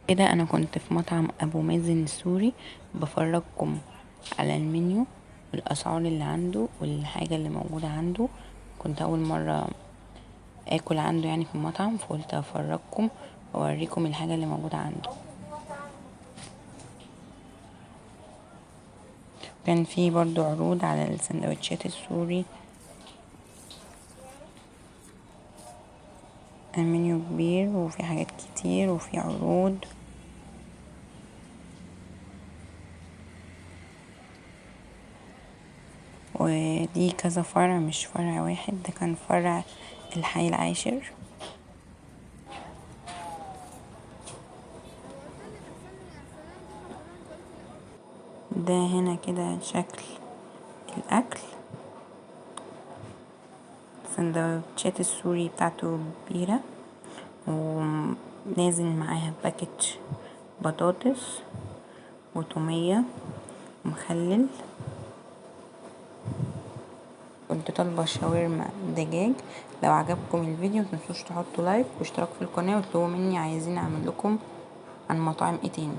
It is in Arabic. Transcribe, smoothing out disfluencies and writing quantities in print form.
كده انا كنت في مطعم ابو مازن السوري بفرجكم على المنيو والاسعار اللي عنده والحاجة اللي موجودة عنده. كنت اول مرة اكل عنده يعني في المطعم، فقلت افرجكم واوريكم الحاجة اللي موجودة عنده. كان في برضو عروض على السندوتشات السوري. المنيو كبير وفي حاجات كتير وفي عروض. ودي كذا فرع مش فرع واحد، ده كان فرع الحي العاشر. ده هنا كده شكل الاكل. السندوتشات السوري بتاعته كبيرة ونازل معاها باكيت بطاطس وتومية ومخلل. كنت طالبة شاورما دجاج. لو عجبكم الفيديو متنسوش تحطوا لايك واشتراك في القناة وتطلبوا مني عايزين اعمل لكم عن مطاعم ايه تاني.